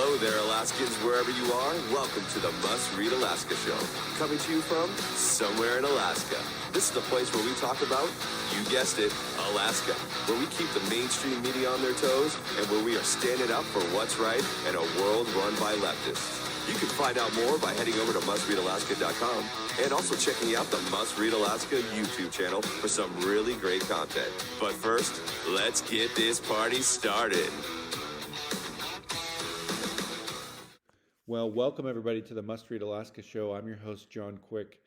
Hello there, Alaskans, wherever you are. Welcome to the Must Read Alaska Show. Coming to you from somewhere in Alaska. This is the place where we talk about, you guessed it, Alaska. Where we keep the mainstream media on their toes and where we are standing up for what's right in a world run by leftists. You can find out more by heading over to mustreadalaska.com and also checking out the Must Read Alaska YouTube channel for some really great content. But first, let's get this party started. Well, welcome everybody to the Must Read Alaska Show. I'm your host, John Quick,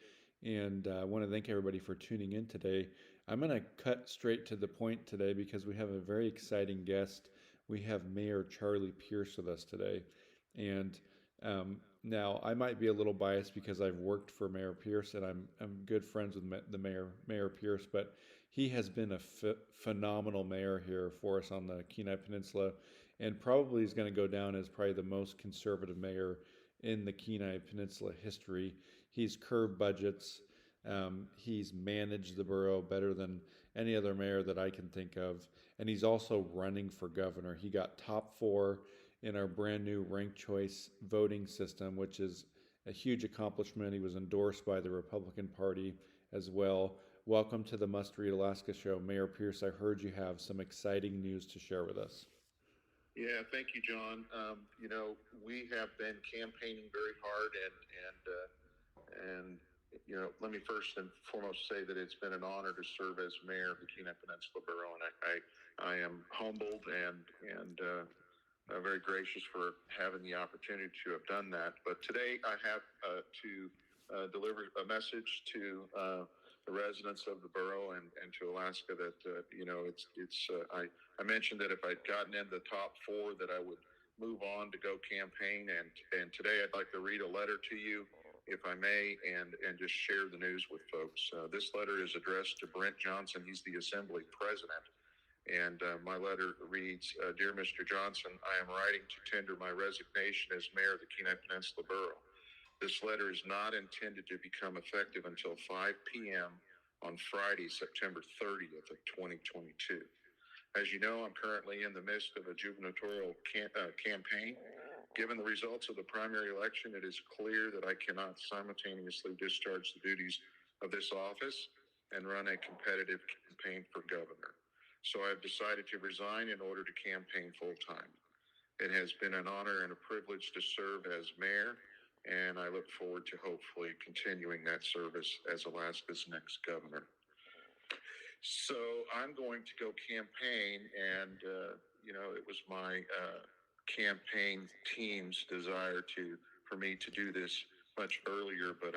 and I want to thank everybody for tuning in today. I'm going to cut straight to the point today because we have a very exciting guest. We have Mayor Charlie Pierce with us today. And now I might be a little biased because I've worked for Mayor Pierce and I'm good friends with the Mayor Pierce, but he has been a phenomenal mayor here for us on the Kenai Peninsula, and probably is going to go down as probably the most conservative mayor in the Kenai Peninsula history. He's curbed budgets. He's managed the borough better than any other mayor that I can think of, and he's also running for governor. He got top 4 in our brand new ranked choice voting system, which is a huge accomplishment. He was endorsed by the Republican Party as well. Welcome to the Must Read Alaska Show. Mayor Pierce, I heard you have some exciting news to share with us. Yeah, thank you, John. We have been campaigning very hard, and let me first and foremost say that it's been an honor to serve as mayor of the Kenai Peninsula Borough, and I am humbled and very gracious for having the opportunity to have done that. But today I have to deliver a message to the residents of the borough and to Alaska that I mentioned that if I'd gotten in the top 4 that I would move on to go campaign, and today I'd like to read a letter to you, if I may, and just share the news with folks. This letter is addressed to Brent Johnson. He's the Assembly President. And my letter reads, Dear Mr. Johnson, I am writing to tender my resignation as mayor of the Kenai Peninsula Borough. This letter is not intended to become effective until 5 p.m. on Friday, September 30th of 2022. As you know, I'm currently in the midst of a gubernatorial campaign. Given the results of the primary election, it is clear that I cannot simultaneously discharge the duties of this office and run a competitive campaign for governor. So I've decided to resign in order to campaign full-time. It has been an honor and a privilege to serve as mayor, and I look forward to hopefully continuing that service as Alaska's next governor. So I'm going to go campaign, and it was my campaign team's desire for me to do this much earlier, but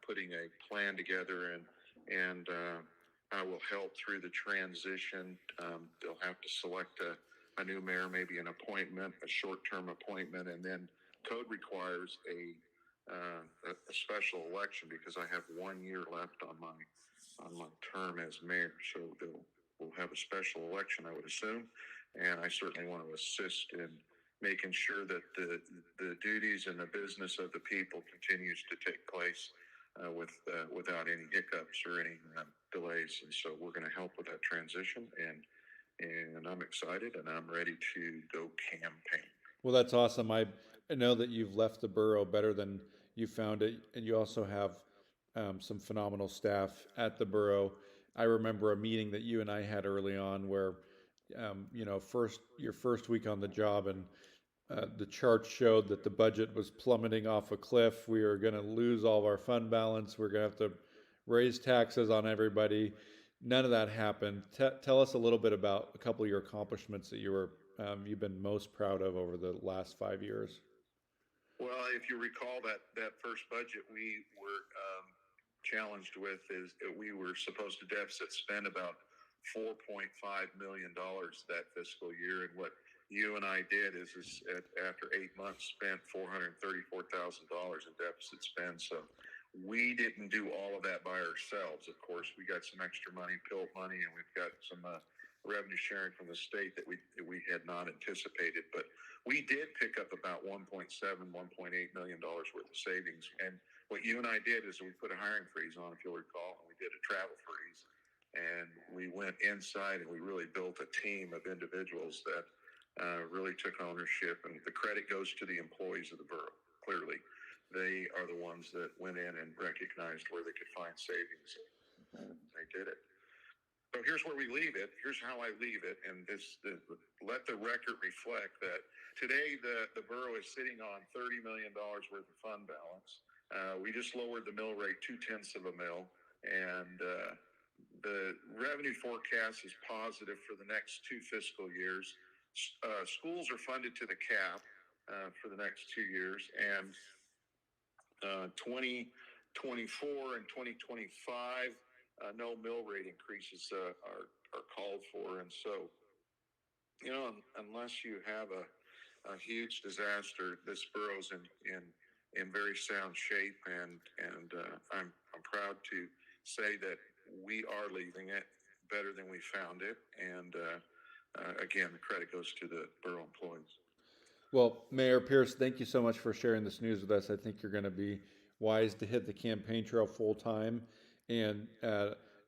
putting a plan together and I will help through the transition. They'll have to select a new mayor, maybe an appointment, a short-term appointment, and then code requires a special election because I have 1 year left on my term as mayor. So we'll have a special election, I would assume, and I certainly want to assist in making sure that the duties and the business of the people continues to take place without any hiccups or any delays. And so we're going to help with that transition, and I'm excited and I'm ready to go campaign. Well, that's awesome. I know that you've left the borough better than you found it, and you also have some phenomenal staff at the borough. I remember a meeting that you and I had early on where, your first week on the job, and the chart showed that the budget was plummeting off a cliff. We were going to lose all of our fund balance. We're going to have to raise taxes on everybody. None of that happened. Tell us a little bit about a couple of your accomplishments that you've been most proud of over the last 5 years. Well, if you recall that first budget we were challenged with is that we were supposed to deficit spend about $4.5 million that fiscal year. And what you and I did is after 8 months spent $434,000 in deficit spend. So we didn't do all of that by ourselves. Of course, we got some extra money, PILT money, and we've got some revenue sharing from the state that we had not anticipated. But we did pick up about $1.7, $1.8 million worth of savings. And what you and I did is we put a hiring freeze on, if you'll recall, and we did a travel freeze. And we went inside and we really built a team of individuals that really took ownership, and the credit goes to the employees of the borough. Clearly, they are the ones that went in and recognized where they could find savings. They did it. So here's where we leave it. Here's how I leave it, and let the record reflect that today the borough is sitting on $30 million worth of fund balance. We just lowered the mill rate 0.2 of a mil, and the revenue forecast is positive for the next 2 fiscal years. Schools are funded to the cap for the next 2 years, and 2024 and 2025, no mill rate increases are called for. And so, unless you have a huge disaster, this borough's in very sound shape, and I'm proud to say that we are leaving it better than we found it. And again, the credit goes to the borough employees. Well, Mayor Pierce, thank you so much for sharing this news with us. I think you're going to be wise to hit the campaign trail full time, and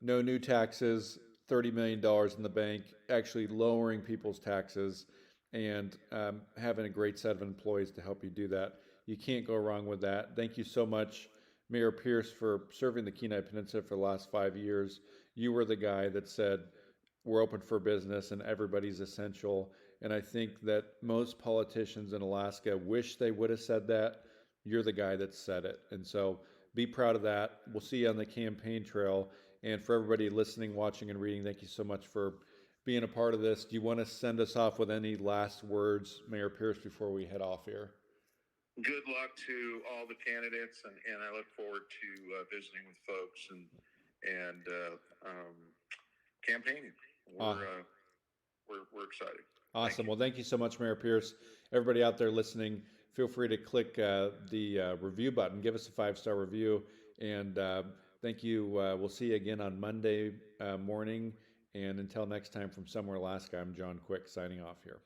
no new taxes, $30 million in the bank, actually lowering people's taxes, and having a great set of employees to help you do that. You can't go wrong with that. Thank you so much, Mayor Pierce, for serving the Kenai Peninsula for the last 5 years. You were the guy that said, we're open for business and everybody's essential. And I think that most politicians in Alaska wish they would have said that. You're the guy that said it. And so be proud of that. We'll see you on the campaign trail. And for everybody listening, watching, and reading, thank you so much for being a part of this. Do you want to send us off with any last words, Mayor Pierce, before we head off here? Good luck to all the candidates, and I look forward to visiting with folks and campaigning. We're excited. Awesome. Well, thank you so much, Mayor Pierce. Everybody out there listening, feel free to click the review button. Give us a 5-star review. And thank you. We'll see you again on Monday morning. And until next time, from somewhere Alaska, I'm John Quick signing off here.